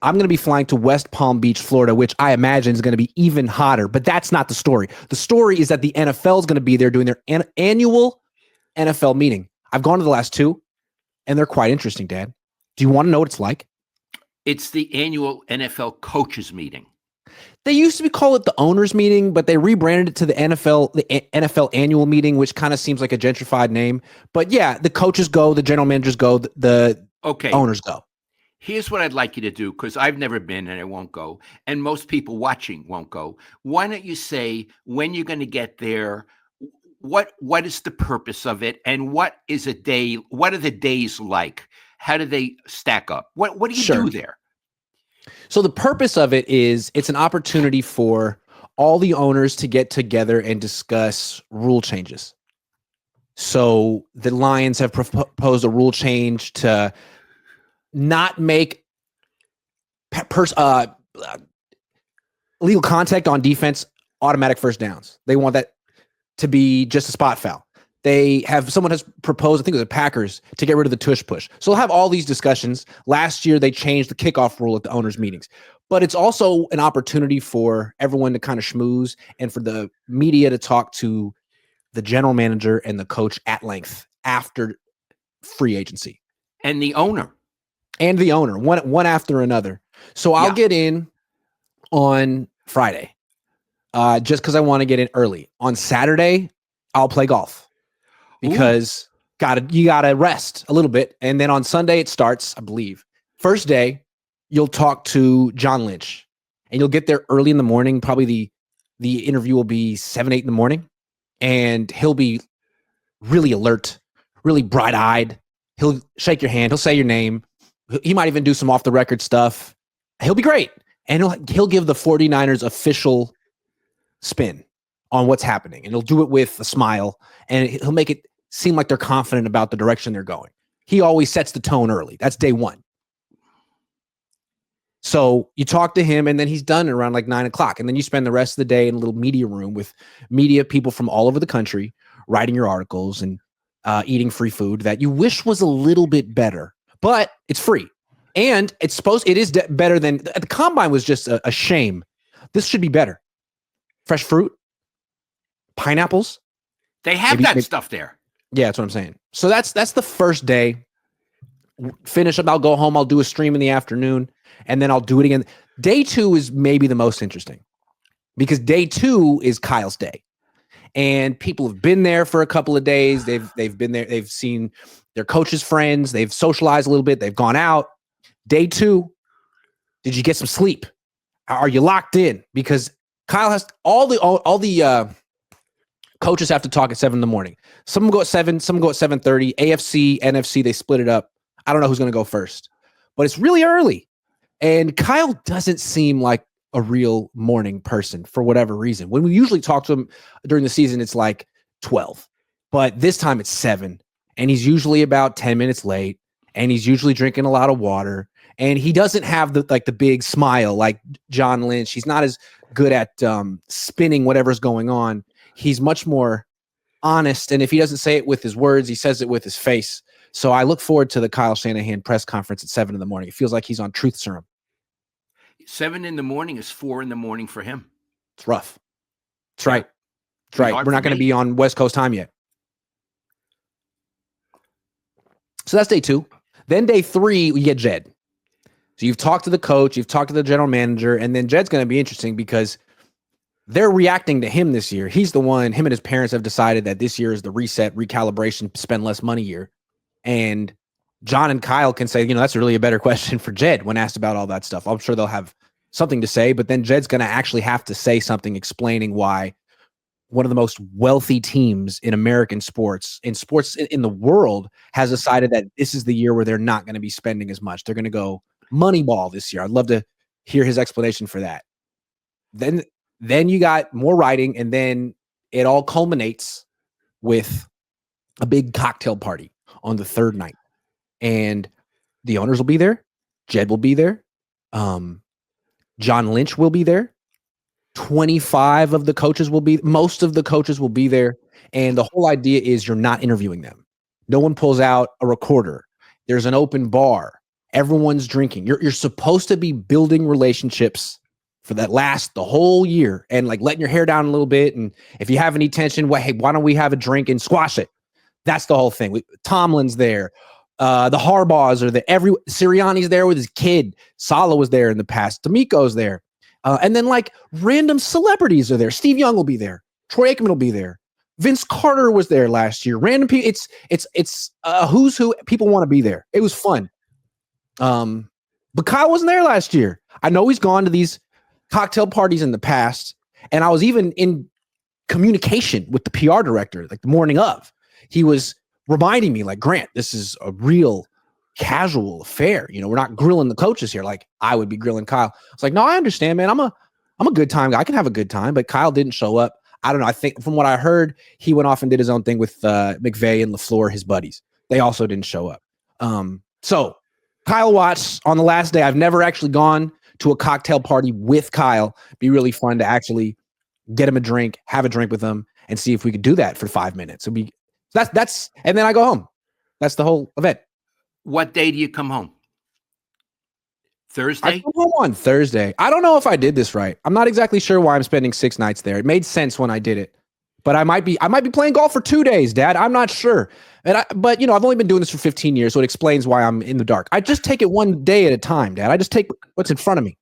I'm going to be flying to West Palm Beach, Florida, which I imagine is going to be even hotter. But that's not the story. The story is that the NFL is going to be there doing their annual NFL meeting. I've gone to the last two, and they're quite interesting, Dad. Do you want to know what it's like? It's the annual NFL coaches meeting. They used to call it the owners meeting, but they rebranded it to the NFL annual meeting, which kind of seems like a gentrified name. But yeah, the coaches go, the general managers go, the owners go. Here's what I'd like you to do, because I've never been and I won't go, and most people watching won't go. Why don't you say when you're going to get there, what is the purpose of it, and what is a day? What are the days like? How do they stack up? What do you do there? So the purpose of it is it's an opportunity for all the owners to get together and discuss rule changes. So the Lions have proposed a rule change to not make illegal contact on defense automatic first downs. They want that to be just a spot foul. Someone has proposed, I think it was the Packers, to get rid of the tush push. So we'll have all these discussions. Last year, they changed the kickoff rule at the owners' meetings. But it's also an opportunity for everyone to kind of schmooze and for the media to talk to the general manager and the coach at length after free agency. And the owner. One after another. So I'll get in on Friday just because I want to get in early. On Saturday, I'll play golf. Because you gotta rest a little bit. And then on Sunday it starts, I believe. First day, you'll talk to John Lynch. And you'll get there early in the morning. Probably the interview will be 7, 8 in the morning. And he'll be really alert, really bright-eyed. He'll shake your hand, he'll say your name. He might even do some off-the-record stuff. He'll be great. And he'll give the 49ers official spin on what's happening. And he'll do it with a smile. And he'll make it seem like they're confident about the direction they're going. He always sets the tone early. That's day one. So you talk to him, and then he's done around like 9 o'clock. And then you spend the rest of the day in a little media room with media people from all over the country, writing your articles and eating free food that you wish was a little bit better, but it's free. And it is better than the combine was just a shame. This should be better. Fresh fruit, pineapples. They have that stuff there. Yeah, that's what I'm saying. So that's the first day. Finish up, I'll go home, I'll do a stream in the afternoon, and then I'll do it again. Day 2 is maybe the most interesting because day 2 is Kyle's day. And people have been there for a couple of days. They've been there, they've seen their coaches' friends, they've socialized a little bit, they've gone out. Day 2, did you get some sleep? Are you locked in? Because Kyle has all the coaches have to talk at 7 in the morning. Some go at 7, some go at 7:30. AFC, NFC, they split it up. I don't know who's going to go first, but it's really early. And Kyle doesn't seem like a real morning person for whatever reason. When we usually talk to him during the season, it's like 12, but this time it's 7, and he's usually about 10 minutes late, and he's usually drinking a lot of water, and he doesn't have the big smile like John Lynch. He's not as good at spinning whatever's going on. He's much more honest, and if he doesn't say it with his words, he says it with his face. So I look forward to the Kyle Shanahan press conference at 7 in the morning. It feels like he's on truth serum. 7 in the morning is 4 in the morning for him. It's rough. That's right. That's right. We're not going to be on West Coast time yet. So that's day 2. Then day 3, we get Jed. So you've talked to the coach, you've talked to the general manager, and then Jed's going to be interesting because they're reacting to him this year. He's the one, him and his parents have decided that this year is the reset, recalibration, spend less money year. And John and Kyle can say, that's really a better question for Jed when asked about all that stuff. I'm sure they'll have something to say, but then Jed's going to actually have to say something explaining why one of the most wealthy teams in American sports, in the world, has decided that this is the year where they're not going to be spending as much. They're going to go Moneyball this year. I'd love to hear his explanation for that. Then you got more writing, and then it all culminates with a big cocktail party on the 3rd night. And the owners will be there. Jed will be there. John Lynch will be there. 25 of the coaches most of the coaches will be there. And the whole idea is you're not interviewing them. No one pulls out a recorder. There's an open bar. everyone's drinking. You're supposed to be building relationships for that last the whole year and like letting your hair down a little bit. And if you have any tension, well, hey, why don't we have a drink and squash it? That's the whole thing. Tomlin's there. The Harbaughs are there. Sirianni's there with his kid. Saleh was there in the past. D'Amico's there. And then like random celebrities are there. Steve Young will be there. Troy Aikman will be there. Vince Carter was there last year. Random people. It's who's who. People want to be there. It was fun. But Kyle wasn't there last year. I know he's gone to these cocktail parties in the past, and I was even in communication with the PR director like the morning of. He was reminding me like, Grant, this is a real casual affair. You know, we're not grilling the coaches here like I would be grilling Kyle. I was like, no, I understand, man. I'm a good time guy. I can have a good time, but Kyle didn't show up. I don't know. I think from what I heard, he went off and did his own thing with McVay and LaFleur, his buddies. They also didn't show up. So Kyle Watts on the last day. I've never actually gone to a cocktail party with Kyle. Be really fun to actually get him a drink, have a drink with him, and see if we could do that for 5 minutes. It'd be that's and then I go home. That's the whole event. What day do you come home? Thursday? I come home on Thursday. I don't know if I did this right. I'm not exactly sure why I'm spending 6 nights there. It made sense when I did it. But I might be playing golf for 2 days, Dad. I'm not sure. But you know, I've only been doing this for 15 years, so it explains why I'm in the dark. I just take it one day at a time, Dad. I just take what's in front of me.